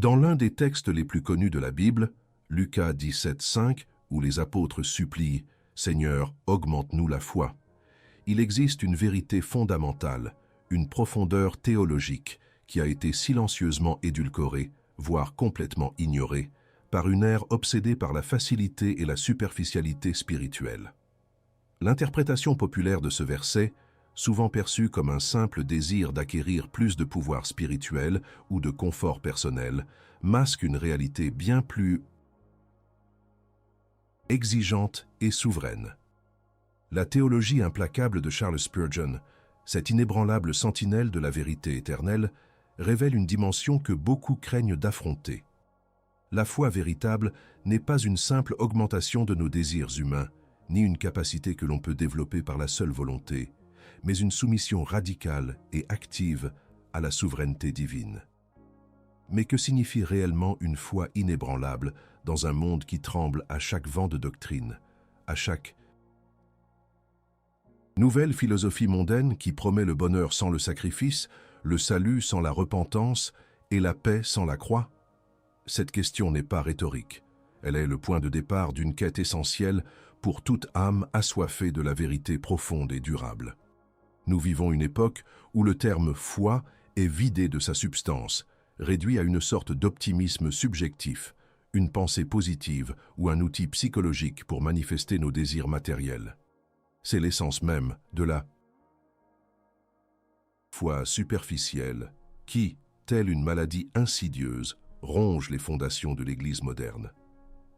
Dans l'un des textes les plus connus de la Bible, Lucas 17,5, où les apôtres supplient « Seigneur, augmente-nous la foi », il existe une vérité fondamentale, une profondeur théologique qui a été silencieusement édulcorée, voire complètement ignorée, par une ère obsédée par la facilité et la superficialité spirituelle. L'interprétation populaire de ce verset, souvent perçue comme un simple désir d'acquérir plus de pouvoir spirituel ou de confort personnel, masque une réalité bien plus exigeante et souveraine. La théologie implacable de Charles Spurgeon, cette inébranlable sentinelle de la vérité éternelle, révèle une dimension que beaucoup craignent d'affronter. La foi véritable n'est pas une simple augmentation de nos désirs humains, ni une capacité que l'on peut développer par la seule volonté, mais une soumission radicale et active à la souveraineté divine. Mais que signifie réellement une foi inébranlable dans un monde qui tremble à chaque vent de doctrine, à chaque nouvelle philosophie mondaine qui promet le bonheur sans le sacrifice, le salut sans la repentance et la paix sans la croix? Cette question n'est pas rhétorique. Elle est le point de départ d'une quête essentielle pour toute âme assoiffée de la vérité profonde et durable. Nous vivons une époque où le terme « foi » est vidé de sa substance, réduit à une sorte d'optimisme subjectif, une pensée positive ou un outil psychologique pour manifester nos désirs matériels. C'est l'essence même de la foi superficielle qui, telle une maladie insidieuse, ronge les fondations de l'Église moderne.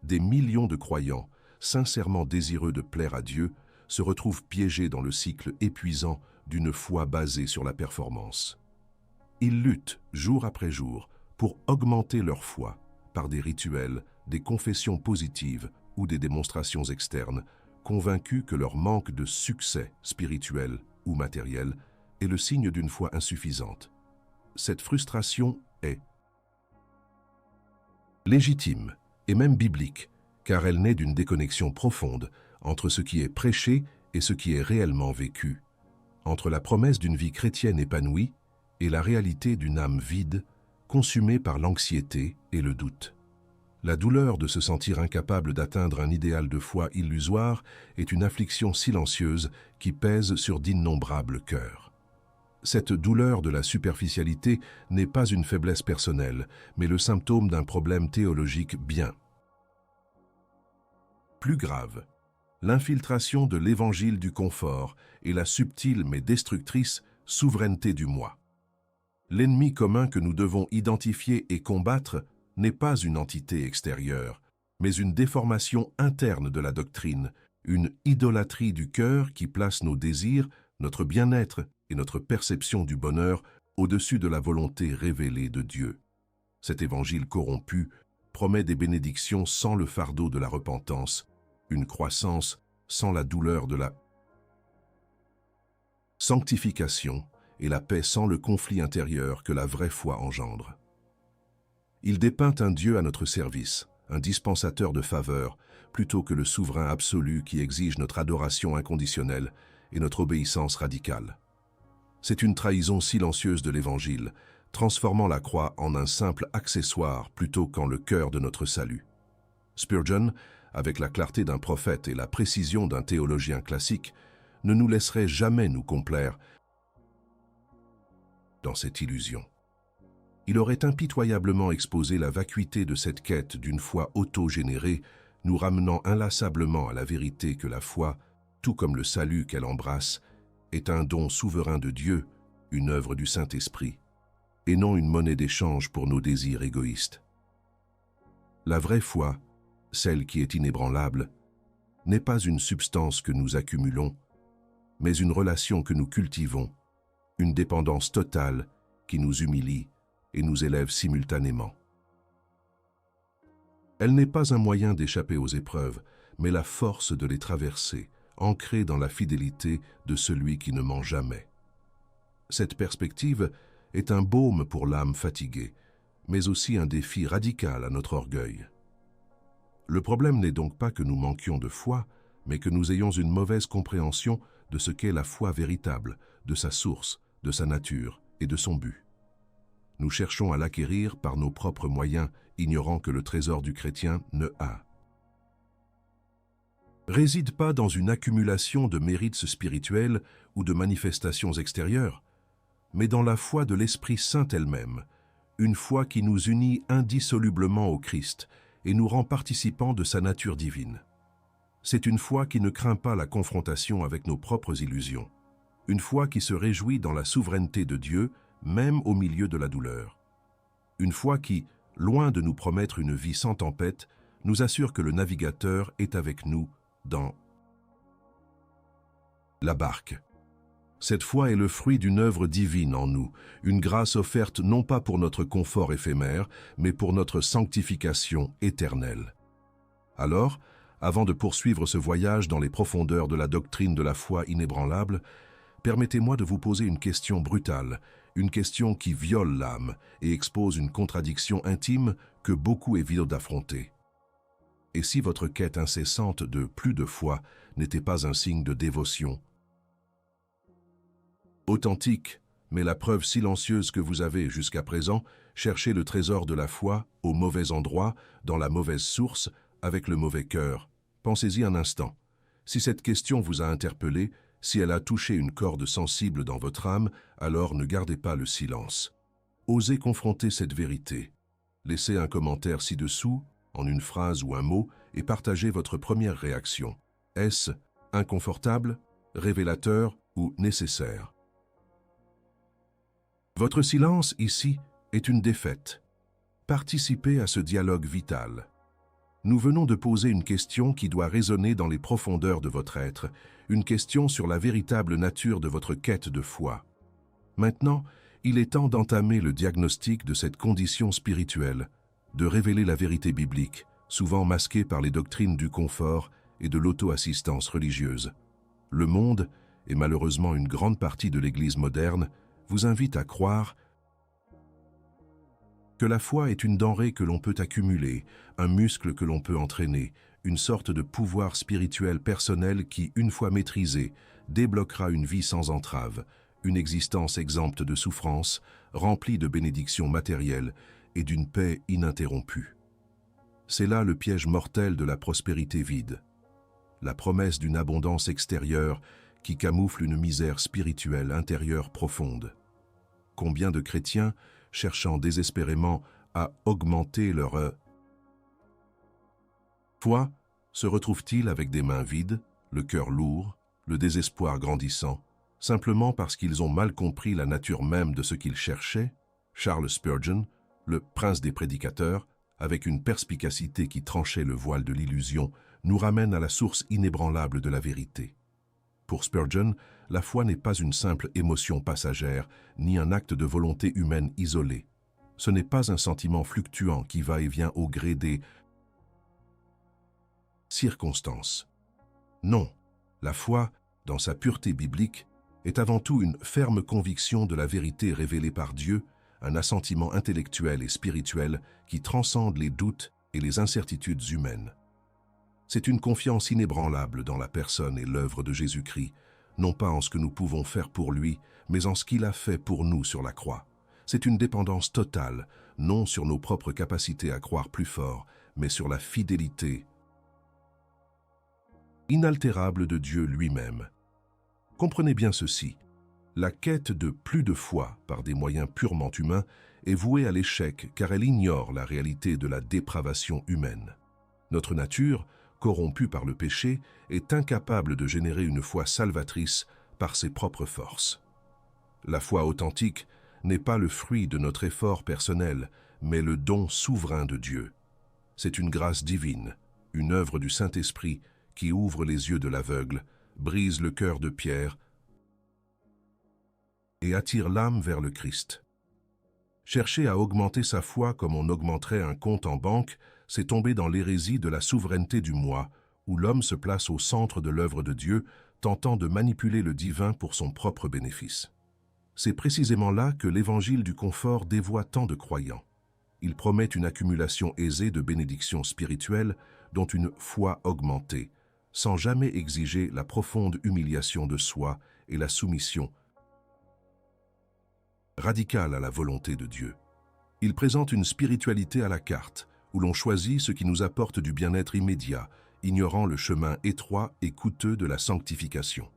Des millions de croyants, sincèrement désireux de plaire à Dieu, se retrouvent piégés dans le cycle épuisant d'une foi basée sur la performance. Ils luttent jour après jour pour augmenter leur foi par des rituels, des confessions positives ou des démonstrations externes, convaincus que leur manque de succès spirituel ou matériel est le signe d'une foi insuffisante. Cette frustration est légitime et même biblique, car elle naît d'une déconnexion profonde entre ce qui est prêché et ce qui est réellement vécu, entre la promesse d'une vie chrétienne épanouie et la réalité d'une âme vide, consumée par l'anxiété et le doute. La douleur de se sentir incapable d'atteindre un idéal de foi illusoire est une affliction silencieuse qui pèse sur d'innombrables cœurs. Cette douleur de la superficialité n'est pas une faiblesse personnelle, mais le symptôme d'un problème théologique bien plus grave. L'infiltration de l'évangile du confort et la subtile mais destructrice souveraineté du moi. L'ennemi commun que nous devons identifier et combattre n'est pas une entité extérieure, mais une déformation interne de la doctrine, une idolâtrie du cœur qui place nos désirs, notre bien-être et notre perception du bonheur au-dessus de la volonté révélée de Dieu. Cet évangile corrompu promet des bénédictions sans le fardeau de la repentance, une croissance sans la douleur de la sanctification et la paix sans le conflit intérieur que la vraie foi engendre. Il dépeint un Dieu à notre service, un dispensateur de faveurs, plutôt que le souverain absolu qui exige notre adoration inconditionnelle et notre obéissance radicale. C'est une trahison silencieuse de l'Évangile, transformant la croix en un simple accessoire plutôt qu'en le cœur de notre salut. Spurgeon, avec la clarté d'un prophète et la précision d'un théologien classique, ne nous laisserait jamais nous complaire dans cette illusion. Il aurait impitoyablement exposé la vacuité de cette quête d'une foi auto-générée, nous ramenant inlassablement à la vérité que la foi, tout comme le salut qu'elle embrasse, est un don souverain de Dieu, une œuvre du Saint-Esprit, et non une monnaie d'échange pour nos désirs égoïstes. La vraie foi, celle qui est inébranlable, n'est pas une substance que nous accumulons, mais une relation que nous cultivons, une dépendance totale qui nous humilie et nous élève simultanément. Elle n'est pas un moyen d'échapper aux épreuves, mais la force de les traverser, ancrée dans la fidélité de celui qui ne ment jamais. Cette perspective est un baume pour l'âme fatiguée, mais aussi un défi radical à notre orgueil. Le problème n'est donc pas que nous manquions de foi, mais que nous ayons une mauvaise compréhension de ce qu'est la foi véritable, de sa source, de sa nature et de son but. Nous cherchons à l'acquérir par nos propres moyens, ignorant que le trésor du chrétien ne réside pas dans une accumulation de mérites spirituels ou de manifestations extérieures, mais dans la foi de l'Esprit Saint elle-même, une foi qui nous unit indissolublement au Christ et nous rend participants de sa nature divine. C'est une foi qui ne craint pas la confrontation avec nos propres illusions, une foi qui se réjouit dans la souveraineté de Dieu, même au milieu de la douleur. Une foi qui, loin de nous promettre une vie sans tempête, nous assure que le navigateur est avec nous dans la barque. Cette foi est le fruit d'une œuvre divine en nous, une grâce offerte non pas pour notre confort éphémère, mais pour notre sanctification éternelle. Alors, avant de poursuivre ce voyage dans les profondeurs de la doctrine de la foi inébranlable, permettez-moi de vous poser une question brutale, une question qui viole l'âme et expose une contradiction intime que beaucoup évitent d'affronter. Et si votre quête incessante de plus de foi n'était pas un signe de dévotion authentique, mais la preuve silencieuse que vous avez jusqu'à présent cherché le trésor de la foi au mauvais endroit, dans la mauvaise source, avec le mauvais cœur? Pensez-y un instant. Si cette question vous a interpellé, si elle a touché une corde sensible dans votre âme, alors ne gardez pas le silence. Osez confronter cette vérité. Laissez un commentaire ci-dessous, en une phrase ou un mot, et partagez votre première réaction. Est-ce inconfortable, révélateur ou nécessaire? Votre silence ici est une défaite. Participez à ce dialogue vital. Nous venons de poser une question qui doit résonner dans les profondeurs de votre être, une question sur la véritable nature de votre quête de foi. Maintenant, il est temps d'entamer le diagnostic de cette condition spirituelle, de révéler la vérité biblique, souvent masquée par les doctrines du confort et de l'auto-assistance religieuse. Le monde, et malheureusement une grande partie de l'Église moderne, vous invite à croire que la foi est une denrée que l'on peut accumuler, un muscle que l'on peut entraîner, une sorte de pouvoir spirituel personnel qui, une fois maîtrisé, débloquera une vie sans entrave, une existence exempte de souffrance, remplie de bénédictions matérielles et d'une paix ininterrompue. C'est là le piège mortel de la prospérité vide, la promesse d'une abondance extérieure qui camoufle une misère spirituelle intérieure profonde. Combien de chrétiens, cherchant désespérément à augmenter leur foi, se retrouvent-ils avec des mains vides, le cœur lourd, le désespoir grandissant, simplement parce qu'ils ont mal compris la nature même de ce qu'ils cherchaient? Charles Spurgeon, le prince des prédicateurs, avec une perspicacité qui tranchait le voile de l'illusion, nous ramène à la source inébranlable de la vérité. Pour Spurgeon, la foi n'est pas une simple émotion passagère, ni un acte de volonté humaine isolé. Ce n'est pas un sentiment fluctuant qui va et vient au gré des circonstances. Non, la foi, dans sa pureté biblique, est avant tout une ferme conviction de la vérité révélée par Dieu, un assentiment intellectuel et spirituel qui transcende les doutes et les incertitudes humaines. C'est une confiance inébranlable dans la personne et l'œuvre de Jésus-Christ, non pas en ce que nous pouvons faire pour lui, mais en ce qu'il a fait pour nous sur la croix. C'est une dépendance totale, non sur nos propres capacités à croire plus fort, mais sur la fidélité inaltérable de Dieu lui-même. Comprenez bien ceci, la quête de plus de foi par des moyens purement humains est vouée à l'échec car elle ignore la réalité de la dépravation humaine. Notre nature, corrompue par le péché, est incapable de générer une foi salvatrice par ses propres forces. La foi authentique n'est pas le fruit de notre effort personnel, mais le don souverain de Dieu. C'est une grâce divine, une œuvre du Saint-Esprit qui ouvre les yeux de l'aveugle, brise le cœur de pierre et attire l'âme vers le Christ. Chercher à augmenter sa foi comme on augmenterait un compte en banque, c'est tomber dans l'hérésie de la souveraineté du moi, où l'homme se place au centre de l'œuvre de Dieu, tentant de manipuler le divin pour son propre bénéfice. C'est précisément là que l'évangile du confort dévoie tant de croyants. Il promet une accumulation aisée de bénédictions spirituelles, dont une foi augmentée, sans jamais exiger la profonde humiliation de soi et la soumission radicale à la volonté de Dieu. Il présente une spiritualité à la carte, où l'on choisit ce qui nous apporte du bien-être immédiat, ignorant le chemin étroit et coûteux de la sanctification.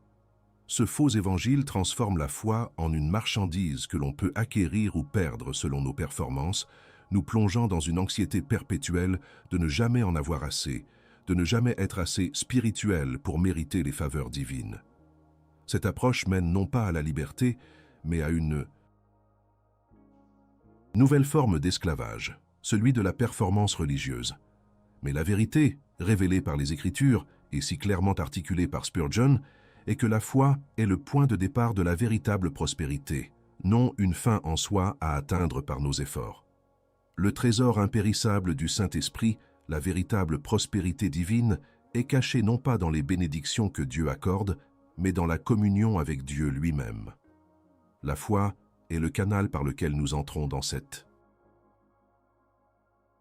Ce faux évangile transforme la foi en une marchandise que l'on peut acquérir ou perdre selon nos performances, nous plongeant dans une anxiété perpétuelle de ne jamais en avoir assez, de ne jamais être assez spirituel pour mériter les faveurs divines. Cette approche mène non pas à la liberté, mais à une nouvelle forme d'esclavage, celui de la performance religieuse. Mais la vérité, révélée par les Écritures et si clairement articulée par Spurgeon, est que la foi est le point de départ de la véritable prospérité, non une fin en soi à atteindre par nos efforts. Le trésor impérissable du Saint-Esprit, la véritable prospérité divine, est caché non pas dans les bénédictions que Dieu accorde, mais dans la communion avec Dieu lui-même. La foi est le canal par lequel nous entrons dans cette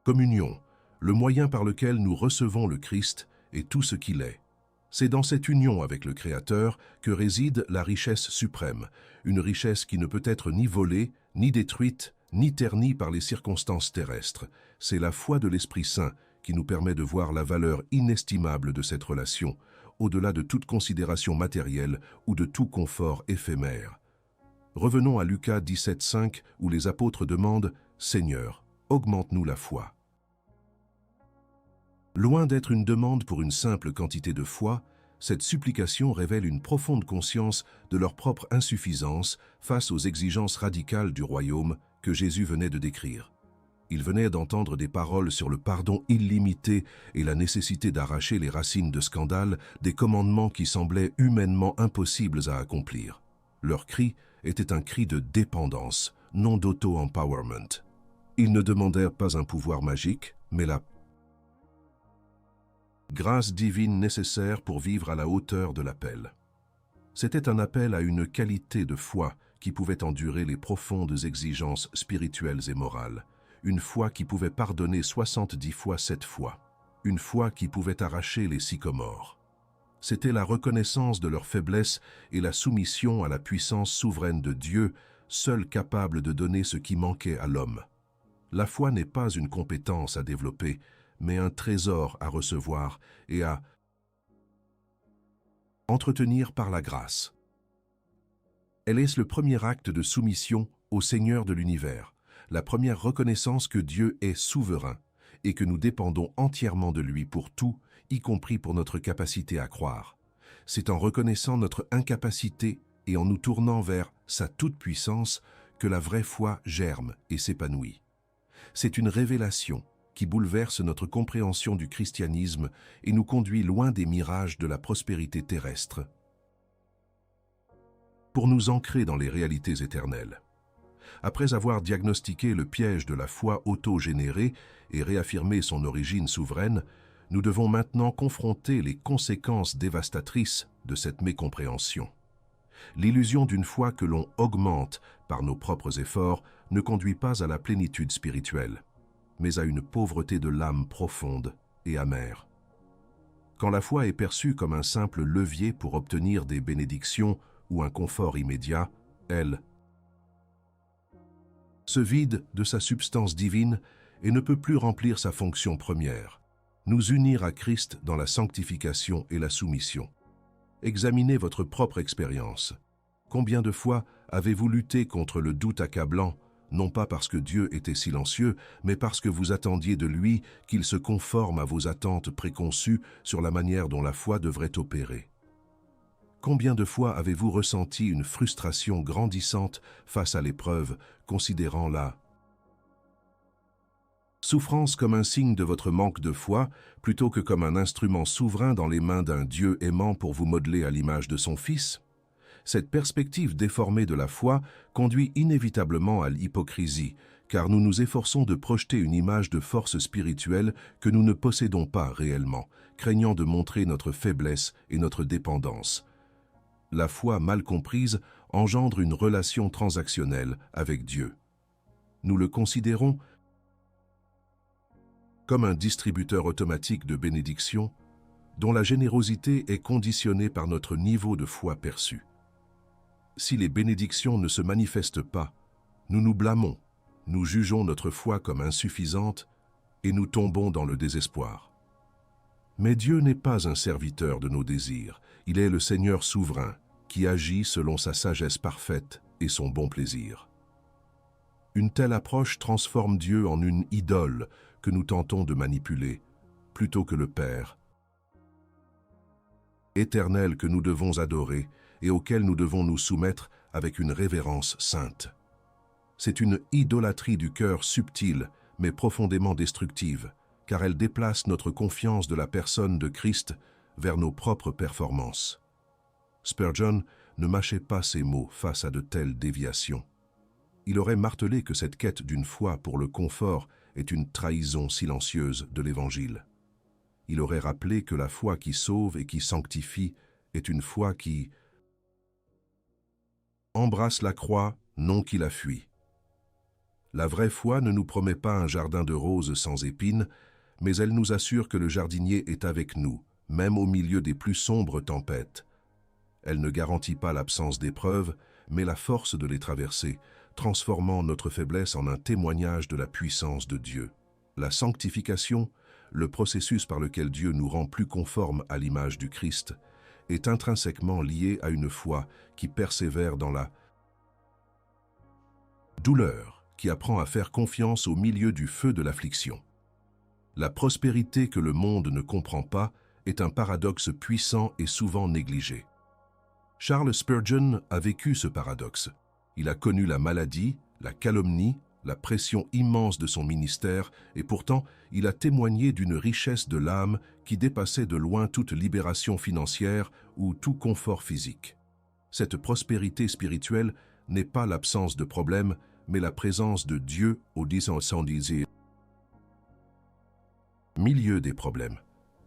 communion, le moyen par lequel nous recevons le Christ et tout ce qu'il est. C'est dans cette union avec le Créateur que réside la richesse suprême, une richesse qui ne peut être ni volée, ni détruite, ni ternie par les circonstances terrestres. C'est la foi de l'Esprit Saint qui nous permet de voir la valeur inestimable de cette relation, au-delà de toute considération matérielle ou de tout confort éphémère. Revenons à Lucas 17,5 où les apôtres demandent « Seigneur, augmente-nous la foi ». Loin d'être une demande pour une simple quantité de foi, cette supplication révèle une profonde conscience de leur propre insuffisance face aux exigences radicales du royaume que Jésus venait de décrire. Ils venaient d'entendre des paroles sur le pardon illimité et la nécessité d'arracher les racines de scandale, des commandements qui semblaient humainement impossibles à accomplir. Leur cri était un cri de dépendance, non d'auto-empowerment. Ils ne demandèrent pas un pouvoir magique, mais la grâce divine nécessaire pour vivre à la hauteur de l'appel. C'était un appel à une qualité de foi qui pouvait endurer les profondes exigences spirituelles et morales, une foi qui pouvait pardonner 70 fois 7 fois, une foi qui pouvait arracher les sycomores. C'était la reconnaissance de leur faiblesse et la soumission à la puissance souveraine de Dieu, seul capable de donner ce qui manquait à l'homme. La foi n'est pas une compétence à développer, mais un trésor à recevoir et à entretenir par la grâce. Elle est le premier acte de soumission au Seigneur de l'univers, la première reconnaissance que Dieu est souverain et que nous dépendons entièrement de lui pour tout, y compris pour notre capacité à croire. C'est en reconnaissant notre incapacité et en nous tournant vers sa toute-puissance que la vraie foi germe et s'épanouit. C'est une révélation qui bouleverse notre compréhension du christianisme et nous conduit loin des mirages de la prospérité terrestre, pour nous ancrer dans les réalités éternelles. Après avoir diagnostiqué le piège de la foi autogénérée et réaffirmé son origine souveraine, nous devons maintenant confronter les conséquences dévastatrices de cette mécompréhension. L'illusion d'une foi que l'on augmente par nos propres efforts ne conduit pas à la plénitude spirituelle, mais à une pauvreté de l'âme profonde et amère. Quand la foi est perçue comme un simple levier pour obtenir des bénédictions ou un confort immédiat, elle se vide de sa substance divine et ne peut plus remplir sa fonction première, nous unir à Christ dans la sanctification et la soumission. Examinez votre propre expérience. Combien de fois avez-vous lutté contre le doute accablant, non pas parce que Dieu était silencieux, mais parce que vous attendiez de lui qu'il se conforme à vos attentes préconçues sur la manière dont la foi devrait opérer? Combien de fois avez-vous ressenti une frustration grandissante face à l'épreuve, considérant la souffrance comme un signe de votre manque de foi, plutôt que comme un instrument souverain dans les mains d'un Dieu aimant pour vous modeler à l'image de son Fils? Cette perspective déformée de la foi conduit inévitablement à l'hypocrisie, car nous nous efforçons de projeter une image de force spirituelle que nous ne possédons pas réellement, craignant de montrer notre faiblesse et notre dépendance. La foi mal comprise engendre une relation transactionnelle avec Dieu. Nous le considérons comme un distributeur automatique de bénédictions dont la générosité est conditionnée par notre niveau de foi perçu. Si les bénédictions ne se manifestent pas, nous nous blâmons, nous jugeons notre foi comme insuffisante et nous tombons dans le désespoir. Mais Dieu n'est pas un serviteur de nos désirs, il est le Seigneur souverain qui agit selon sa sagesse parfaite et son bon plaisir. Une telle approche transforme Dieu en une idole que nous tentons de manipuler, plutôt que le Père éternel que nous devons adorer et auquel nous devons nous soumettre avec une révérence sainte. C'est une idolâtrie du cœur subtile, mais profondément destructive, car elle déplace notre confiance de la personne de Christ vers nos propres performances. Spurgeon ne mâchait pas ses mots face à de telles déviations. Il aurait martelé que cette quête d'une foi pour le confort est une trahison silencieuse de l'Évangile. Il aurait rappelé que la foi qui sauve et qui sanctifie est une foi qui embrasse la croix, non qui la fuit. La vraie foi ne nous promet pas un jardin de roses sans épines, mais elle nous assure que le jardinier est avec nous, même au milieu des plus sombres tempêtes. Elle ne garantit pas l'absence d'épreuves, mais la force de les traverser, transformant notre faiblesse en un témoignage de la puissance de Dieu. La sanctification, le processus par lequel Dieu nous rend plus conformes à l'image du Christ, est intrinsèquement lié à une foi qui persévère dans la douleur, qui apprend à faire confiance au milieu du feu de l'affliction. La prospérité que le monde ne comprend pas est un paradoxe puissant et souvent négligé. Charles Spurgeon a vécu ce paradoxe. Il a connu la maladie, la calomnie, la pression immense de son ministère, et pourtant, il a témoigné d'une richesse de l'âme qui dépassait de loin toute libération financière ou tout confort physique. Cette prospérité spirituelle n'est pas l'absence de problèmes, mais la présence de Dieu au milieu des problèmes.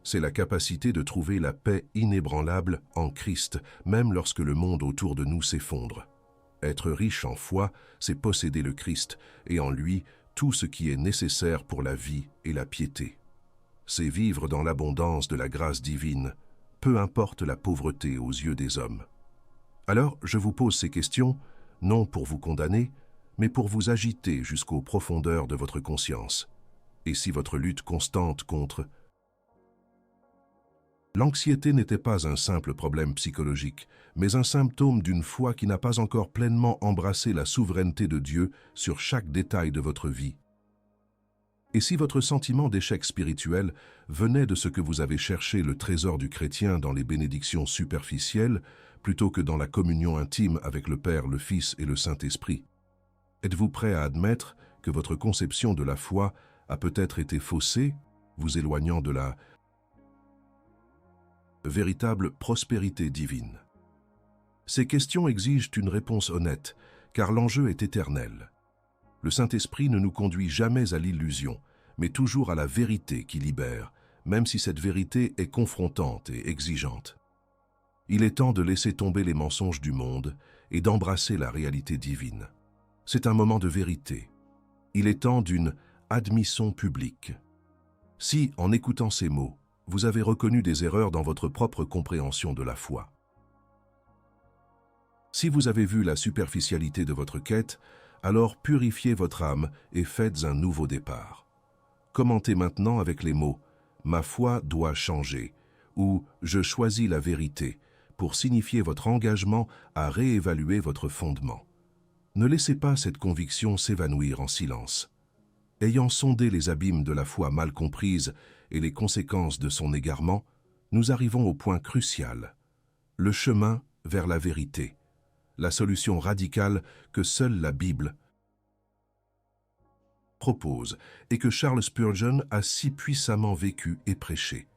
C'est la capacité de trouver la paix inébranlable en Christ, même lorsque le monde autour de nous s'effondre. Être riche en foi, c'est posséder le Christ, et en lui, tout ce qui est nécessaire pour la vie et la piété. C'est vivre dans l'abondance de la grâce divine, peu importe la pauvreté aux yeux des hommes. Alors, je vous pose ces questions, non pour vous condamner, mais pour vous agiter jusqu'aux profondeurs de votre conscience. Et si votre lutte constante contre l'anxiété n'était pas un simple problème psychologique, mais un symptôme d'une foi qui n'a pas encore pleinement embrassé la souveraineté de Dieu sur chaque détail de votre vie. Et si votre sentiment d'échec spirituel venait de ce que vous avez cherché le trésor du chrétien dans les bénédictions superficielles, plutôt que dans la communion intime avec le Père, le Fils et le Saint-Esprit, êtes-vous prêt à admettre que votre conception de la foi a peut-être été faussée, vous éloignant de la véritable prospérité divine? Ces questions exigent une réponse honnête, car l'enjeu est éternel. Le Saint-Esprit ne nous conduit jamais à l'illusion, mais toujours à la vérité qui libère, même si cette vérité est confrontante et exigeante. Il est temps de laisser tomber les mensonges du monde et d'embrasser la réalité divine. C'est un moment de vérité. Il est temps d'une admission publique. Si, en écoutant ces mots, vous avez reconnu des erreurs dans votre propre compréhension de la foi. Si vous avez vu la superficialité de votre quête, alors purifiez votre âme et faites un nouveau départ. Commentez maintenant avec les mots « Ma foi doit changer » ou « Je choisis la vérité » pour signifier votre engagement à réévaluer votre fondement. Ne laissez pas cette conviction s'évanouir en silence. Ayant sondé les abîmes de la foi mal comprise et les conséquences de son égarement, nous arrivons au point crucial, le chemin vers la vérité, la solution radicale que seule la Bible propose et que Charles Spurgeon a si puissamment vécu et prêché.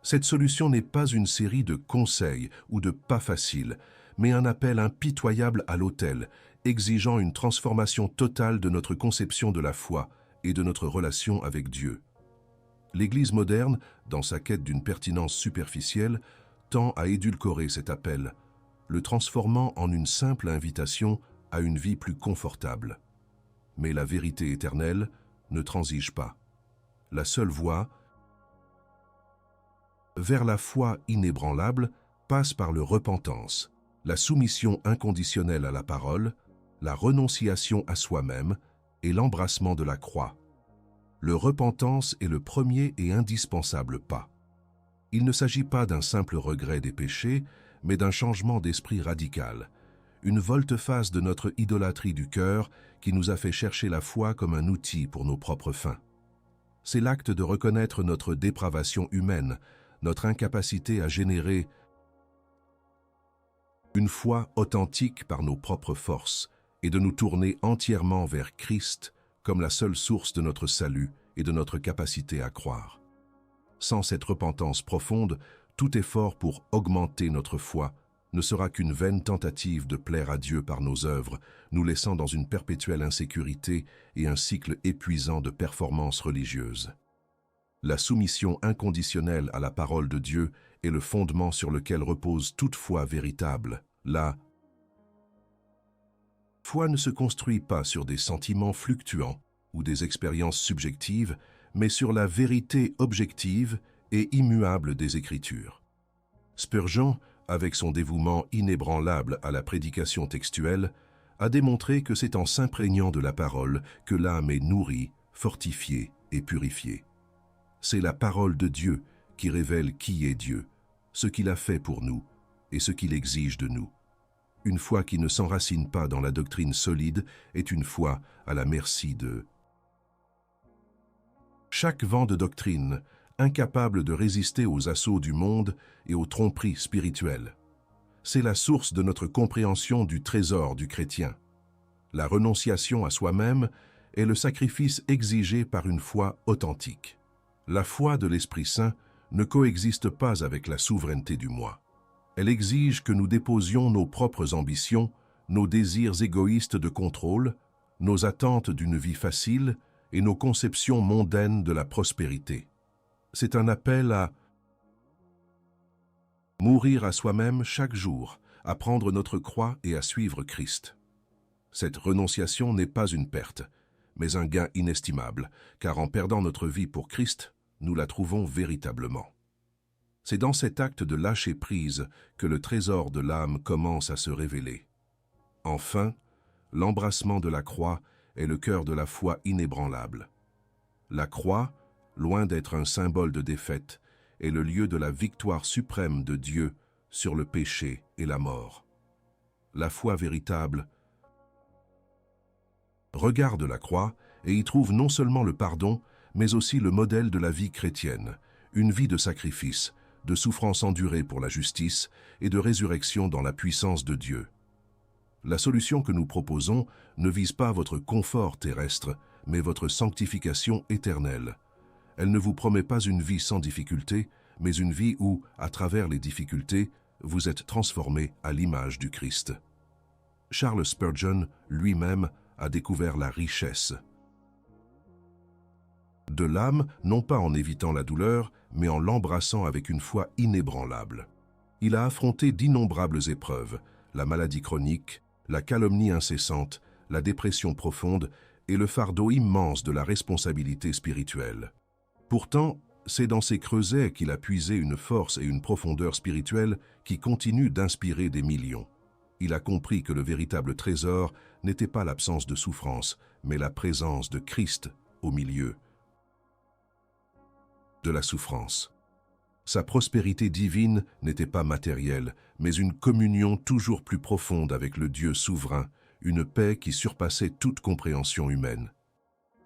Cette solution n'est pas une série de conseils ou de pas faciles, mais un appel impitoyable à l'autel, exigeant une transformation totale de notre conception de la foi et de notre relation avec Dieu. L'Église moderne, dans sa quête d'une pertinence superficielle, tend à édulcorer cet appel, le transformant en une simple invitation à une vie plus confortable. Mais la vérité éternelle ne transige pas. La seule voie vers la foi inébranlable passe par le repentance, la soumission inconditionnelle à la parole, la renonciation à soi-même et l'embrassement de la croix. Le repentance est le premier et indispensable pas. Il ne s'agit pas d'un simple regret des péchés, mais d'un changement d'esprit radical, une volte-face de notre idolâtrie du cœur qui nous a fait chercher la foi comme un outil pour nos propres fins. C'est l'acte de reconnaître notre dépravation humaine, notre incapacité à générer une foi authentique par nos propres forces et de nous tourner entièrement vers Christ comme la seule source de notre salut et de notre capacité à croire. Sans cette repentance profonde, tout effort pour augmenter notre foi ne sera qu'une vaine tentative de plaire à Dieu par nos œuvres, nous laissant dans une perpétuelle insécurité et un cycle épuisant de performances religieuses. La soumission inconditionnelle à la parole de Dieu est le fondement sur lequel repose toute foi véritable. La foi ne se construit pas sur des sentiments fluctuants ou des expériences subjectives, mais sur la vérité objective et immuable des Écritures. Spurgeon, avec son dévouement inébranlable à la prédication textuelle, a démontré que c'est en s'imprégnant de la parole que l'âme est nourrie, fortifiée et purifiée. C'est la parole de Dieu qui révèle qui est Dieu, ce qu'il a fait pour nous et ce qu'il exige de nous. Une foi qui ne s'enracine pas dans la doctrine solide est une foi à la merci de chaque vent de doctrine, incapable de résister aux assauts du monde et aux tromperies spirituelles. C'est la source de notre compréhension du trésor du chrétien. La renonciation à soi-même est le sacrifice exigé par une foi authentique. La foi de l'Esprit Saint ne coexiste pas avec la souveraineté du moi. Elle exige que nous déposions nos propres ambitions, nos désirs égoïstes de contrôle, nos attentes d'une vie facile et nos conceptions mondaines de la prospérité. C'est un appel à mourir à soi-même chaque jour, à prendre notre croix et à suivre Christ. Cette renonciation n'est pas une perte, mais un gain inestimable, car en perdant notre vie pour Christ, nous la trouvons véritablement. C'est dans cet acte de lâcher prise que le trésor de l'âme commence à se révéler. Enfin, l'embrassement de la croix est le cœur de la foi inébranlable. La croix, loin d'être un symbole de défaite, est le lieu de la victoire suprême de Dieu sur le péché et la mort. La foi véritable regarde la croix et y trouve non seulement le pardon, mais aussi le modèle de la vie chrétienne, une vie de sacrifice, de souffrance endurée pour la justice et de résurrection dans la puissance de Dieu. La solution que nous proposons ne vise pas votre confort terrestre, mais votre sanctification éternelle. Elle ne vous promet pas une vie sans difficulté, mais une vie où, à travers les difficultés, vous êtes transformé à l'image du Christ. Charles Spurgeon, lui-même, a découvert la richesse de l'âme, non pas en évitant la douleur, mais en l'embrassant avec une foi inébranlable. Il a affronté d'innombrables épreuves, la maladie chronique, la calomnie incessante, la dépression profonde et le fardeau immense de la responsabilité spirituelle. Pourtant, c'est dans ces creusets qu'il a puisé une force et une profondeur spirituelle qui continuent d'inspirer des millions. Il a compris que le véritable trésor n'était pas l'absence de souffrance, mais la présence de Christ au milieu de la souffrance. Sa prospérité divine n'était pas matérielle, mais une communion toujours plus profonde avec le Dieu souverain, une paix qui surpassait toute compréhension humaine.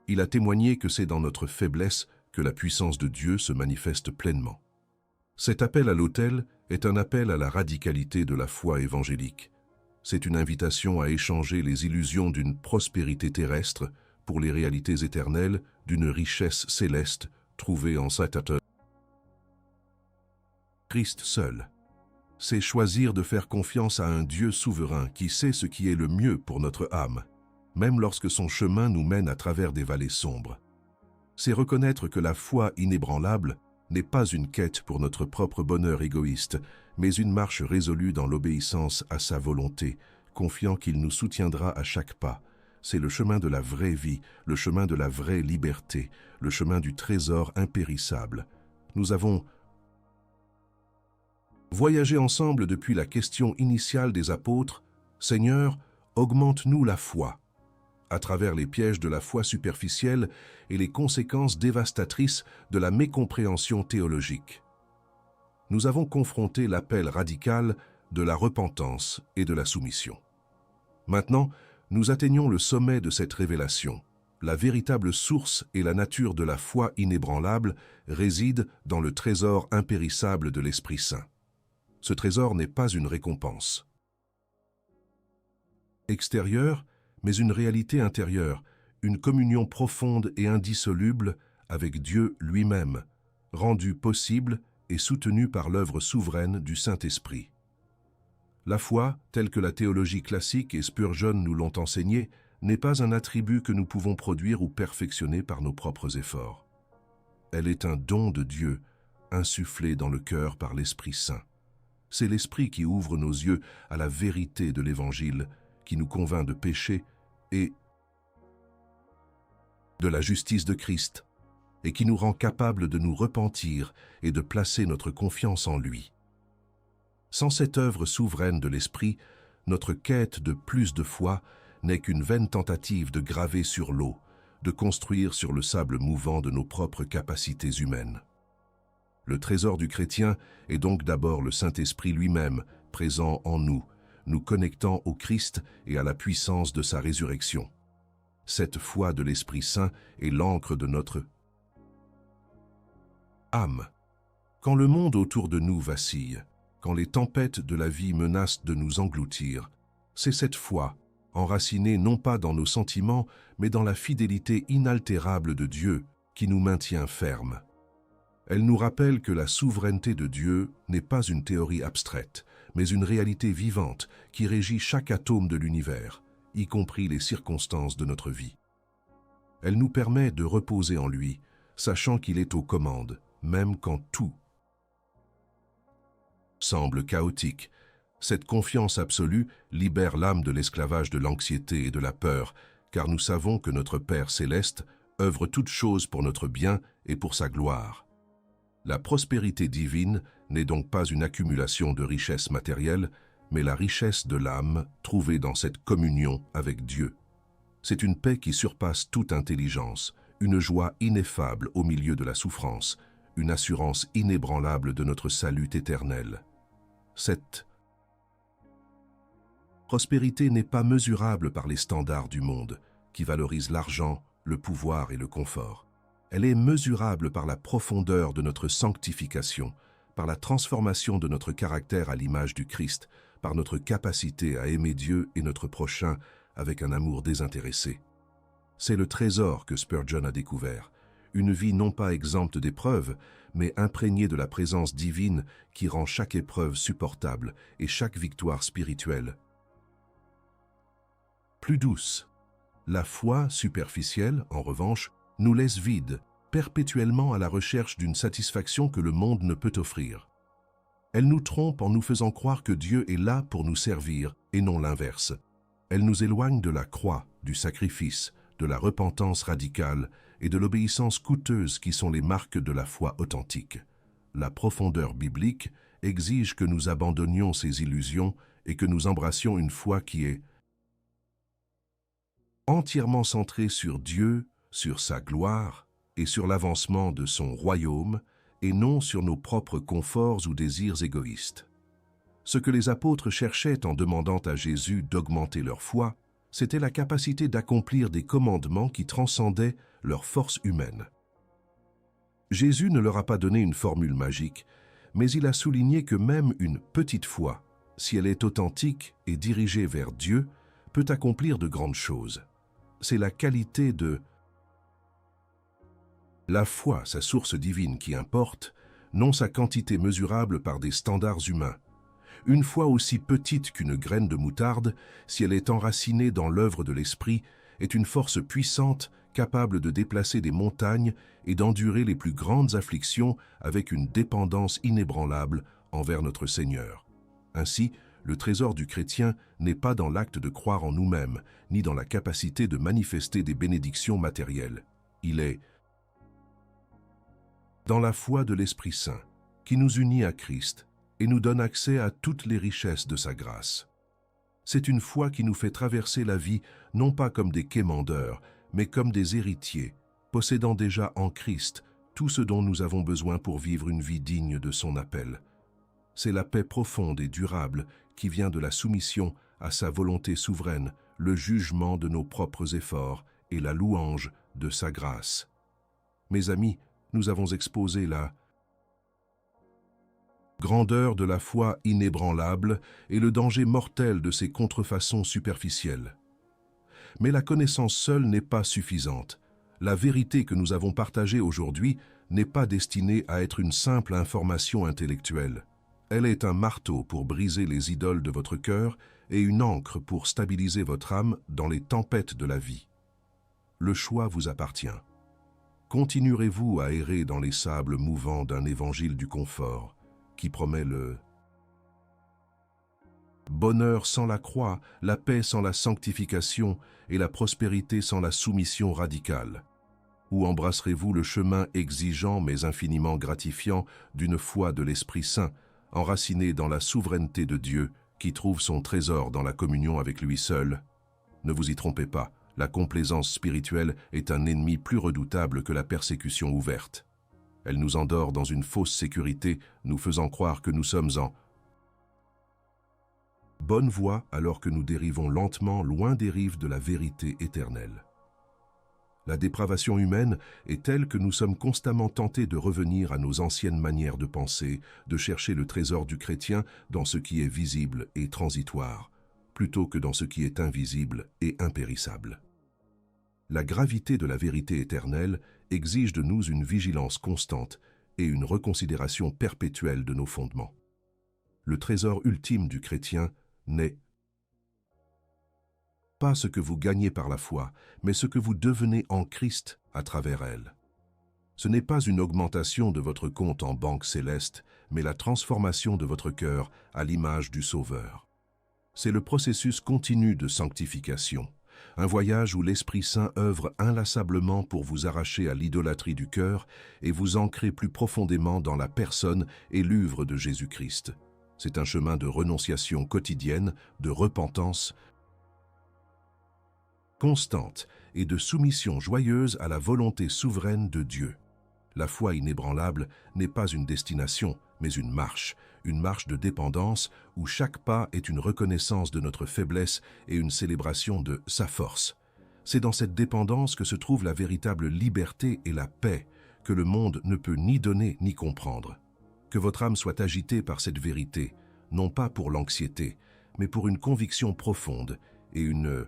Il a témoigné que c'est dans notre faiblesse que la puissance de Dieu se manifeste pleinement. Cet appel à l'autel est un appel à la radicalité de la foi évangélique. C'est une invitation à échanger les illusions d'une prospérité terrestre pour les réalités éternelles d'une richesse céleste trouvée en Saint-Athènes. Christ seul. C'est choisir de faire confiance à un Dieu souverain qui sait ce qui est le mieux pour notre âme, même lorsque son chemin nous mène à travers des vallées sombres. C'est reconnaître que la foi inébranlable n'est pas une quête pour notre propre bonheur égoïste, mais une marche résolue dans l'obéissance à sa volonté, confiant qu'il nous soutiendra à chaque pas. C'est le chemin de la vraie vie, le chemin de la vraie liberté, le chemin du trésor impérissable. Nous avons voyagé ensemble depuis la question initiale des apôtres, « Seigneur, augmente-nous la foi ». à travers les pièges de la foi superficielle et les conséquences dévastatrices de la mécompréhension théologique. Nous avons confronté l'appel radical de la repentance et de la soumission. Maintenant, nous atteignons le sommet de cette révélation. La véritable source et la nature de la foi inébranlable résident dans le trésor impérissable de l'Esprit Saint. Ce trésor n'est pas une récompense extérieure, mais une réalité intérieure, une communion profonde et indissoluble avec Dieu lui-même, rendue possible et soutenue par l'œuvre souveraine du Saint-Esprit. La foi, telle que la théologie classique et Spurgeon nous l'ont enseignée, n'est pas un attribut que nous pouvons produire ou perfectionner par nos propres efforts. Elle est un don de Dieu, insufflé dans le cœur par l'Esprit Saint. C'est l'Esprit qui ouvre nos yeux à la vérité de l'Évangile, qui nous convainc de péché et de la justice de Christ, et qui nous rend capables de nous repentir et de placer notre confiance en lui. Sans cette œuvre souveraine de l'Esprit, notre quête de plus de foi n'est qu'une vaine tentative de graver sur l'eau, de construire sur le sable mouvant de nos propres capacités humaines. Le trésor du chrétien est donc d'abord le Saint-Esprit lui-même, présent en nous, nous connectant au Christ et à la puissance de sa résurrection. Cette foi de l'Esprit Saint est l'encre de notre âme. Quand le monde autour de nous vacille, quand les tempêtes de la vie menacent de nous engloutir, c'est cette foi, enracinée non pas dans nos sentiments, mais dans la fidélité inaltérable de Dieu, qui nous maintient fermes. Elle nous rappelle que la souveraineté de Dieu n'est pas une théorie abstraite, mais une réalité vivante qui régit chaque atome de l'univers, y compris les circonstances de notre vie. Elle nous permet de reposer en lui, sachant qu'il est aux commandes, même quand tout semble chaotique. Cette confiance absolue libère l'âme de l'esclavage de l'anxiété et de la peur, car nous savons que notre Père céleste œuvre toutes choses pour notre bien et pour sa gloire. La prospérité divine n'est donc pas une accumulation de richesses matérielles, mais la richesse de l'âme trouvée dans cette communion avec Dieu. C'est une paix qui surpasse toute intelligence, une joie ineffable au milieu de la souffrance, une assurance inébranlable de notre salut éternel. Cette prospérité n'est pas mesurable par les standards du monde, qui valorisent l'argent, le pouvoir et le confort. Elle est mesurable par la profondeur de notre sanctification, par la transformation de notre caractère à l'image du Christ, par notre capacité à aimer Dieu et notre prochain avec un amour désintéressé. C'est le trésor que Spurgeon a découvert, une vie non pas exempte d'épreuves, mais imprégnée de la présence divine qui rend chaque épreuve supportable et chaque victoire spirituelle plus douce. La foi superficielle, en revanche, nous laisse vides, perpétuellement à la recherche d'une satisfaction que le monde ne peut offrir. Elle nous trompe en nous faisant croire que Dieu est là pour nous servir, et non l'inverse. Elle nous éloigne de la croix, du sacrifice, de la repentance radicale et de l'obéissance coûteuse qui sont les marques de la foi authentique. La profondeur biblique exige que nous abandonnions ces illusions et que nous embrassions une foi qui est entièrement centrée sur Dieu, sur sa gloire et sur l'avancement de son royaume, et non sur nos propres conforts ou désirs égoïstes. Ce que les apôtres cherchaient en demandant à Jésus d'augmenter leur foi, c'était la capacité d'accomplir des commandements qui transcendaient leur force humaine. Jésus ne leur a pas donné une formule magique, mais il a souligné que même une petite foi, si elle est authentique et dirigée vers Dieu, peut accomplir de grandes choses. C'est la qualité de la foi, sa source divine, qui importe, non sa quantité mesurable par des standards humains. Une foi aussi petite qu'une graine de moutarde, si elle est enracinée dans l'œuvre de l'Esprit, est une force puissante capable de déplacer des montagnes et d'endurer les plus grandes afflictions avec une dépendance inébranlable envers notre Seigneur. Ainsi, le trésor du chrétien n'est pas dans l'acte de croire en nous-mêmes, ni dans la capacité de manifester des bénédictions matérielles. Il est dans la foi de l'Esprit Saint, qui nous unit à Christ et nous donne accès à toutes les richesses de sa grâce. C'est une foi qui nous fait traverser la vie non pas comme des quémandeurs, mais comme des héritiers, possédant déjà en Christ tout ce dont nous avons besoin pour vivre une vie digne de son appel. C'est la paix profonde et durable qui vient de la soumission à sa volonté souveraine, le jugement de nos propres efforts et la louange de sa grâce. Mes amis, nous avons exposé la grandeur de la foi inébranlable et le danger mortel de ses contrefaçons superficielles. Mais la connaissance seule n'est pas suffisante. La vérité que nous avons partagée aujourd'hui n'est pas destinée à être une simple information intellectuelle. Elle est un marteau pour briser les idoles de votre cœur et une ancre pour stabiliser votre âme dans les tempêtes de la vie. Le choix vous appartient. Continuerez-vous à errer dans les sables mouvants d'un évangile du confort qui promet le bonheur sans la croix, la paix sans la sanctification et la prospérité sans la soumission radicale? Ou embrasserez-vous le chemin exigeant mais infiniment gratifiant d'une foi de l'Esprit Saint, enracinée dans la souveraineté de Dieu, qui trouve son trésor dans la communion avec lui seul? Ne vous y trompez pas, la complaisance spirituelle est un ennemi plus redoutable que la persécution ouverte. Elle nous endort dans une fausse sécurité, nous faisant croire que nous sommes en bonne voie alors que nous dérivons lentement loin des rives de la vérité éternelle. La dépravation humaine est telle que nous sommes constamment tentés de revenir à nos anciennes manières de penser, de chercher le trésor du chrétien dans ce qui est visible et transitoire, plutôt que dans ce qui est invisible et impérissable. La gravité de la vérité éternelle exige de nous une vigilance constante et une reconsidération perpétuelle de nos fondements. Le trésor ultime du chrétien n'est pas ce que vous gagnez par la foi, mais ce que vous devenez en Christ à travers elle. Ce n'est pas une augmentation de votre compte en banque céleste, mais la transformation de votre cœur à l'image du Sauveur. C'est le processus continu de sanctification, un voyage où l'Esprit Saint œuvre inlassablement pour vous arracher à l'idolâtrie du cœur et vous ancrer plus profondément dans la personne et l'œuvre de Jésus-Christ. C'est un chemin de renonciation quotidienne, de repentance constante et de soumission joyeuse à la volonté souveraine de Dieu. La foi inébranlable n'est pas une destination, mais une marche de dépendance où chaque pas est une reconnaissance de notre faiblesse et une célébration de sa force. C'est dans cette dépendance que se trouve la véritable liberté et la paix que le monde ne peut ni donner ni comprendre. Que votre âme soit agitée par cette vérité, non pas pour l'anxiété, mais pour une conviction profonde et une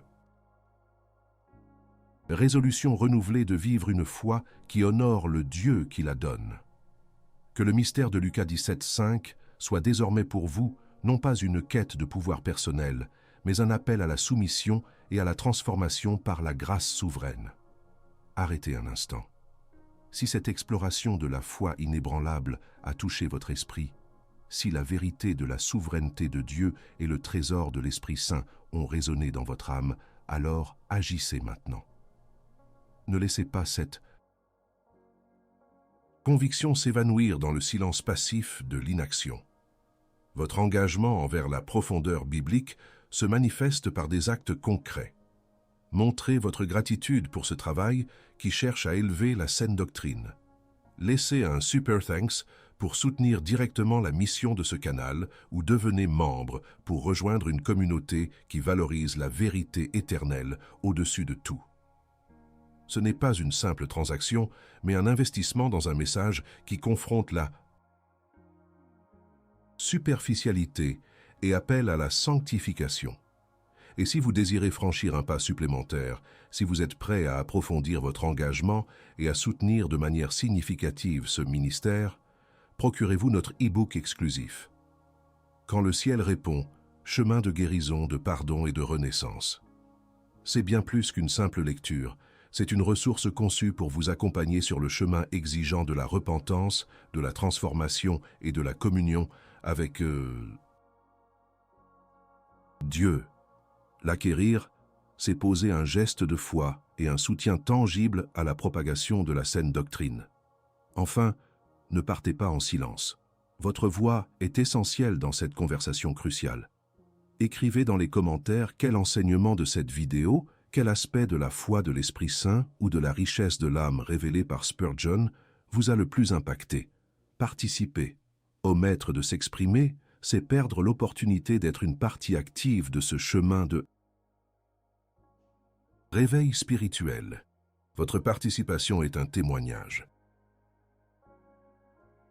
résolution renouvelée de vivre une foi qui honore le Dieu qui la donne. Que le mystère de Lucas 17,5 soit désormais pour vous non pas une quête de pouvoir personnel, mais un appel à la soumission et à la transformation par la grâce souveraine. Arrêtez un instant. Si cette exploration de la foi inébranlable a touché votre esprit, si la vérité de la souveraineté de Dieu et le trésor de l'Esprit Saint ont résonné dans votre âme, alors agissez maintenant. Ne laissez pas cette conviction s'évanouir dans le silence passif de l'inaction. Votre engagement envers la profondeur biblique se manifeste par des actes concrets. Montrez votre gratitude pour ce travail qui cherche à élever la saine doctrine. Laissez un super thanks pour soutenir directement la mission de ce canal ou devenez membre pour rejoindre une communauté qui valorise la vérité éternelle au-dessus de tout. Ce n'est pas une simple transaction, mais un investissement dans un message qui confronte la superficialité et appelle à la sanctification. Et si vous désirez franchir un pas supplémentaire, si vous êtes prêt à approfondir votre engagement et à soutenir de manière significative ce ministère, procurez-vous notre e-book exclusif. Quand le ciel répond, chemin de guérison, de pardon et de renaissance. C'est bien plus qu'une simple lecture. C'est une ressource conçue pour vous accompagner sur le chemin exigeant de la repentance, de la transformation et de la communion avec Dieu. L'acquérir, c'est poser un geste de foi et un soutien tangible à la propagation de la saine doctrine. Enfin, ne partez pas en silence. Votre voix est essentielle dans cette conversation cruciale. Écrivez dans les commentaires quel enseignement de cette vidéo, quel aspect de la foi de l'Esprit Saint ou de la richesse de l'âme révélée par Spurgeon vous a le plus impacté. Participez. Omettre de s'exprimer, c'est perdre l'opportunité d'être une partie active de ce chemin de réveil spirituel. Votre participation est un témoignage.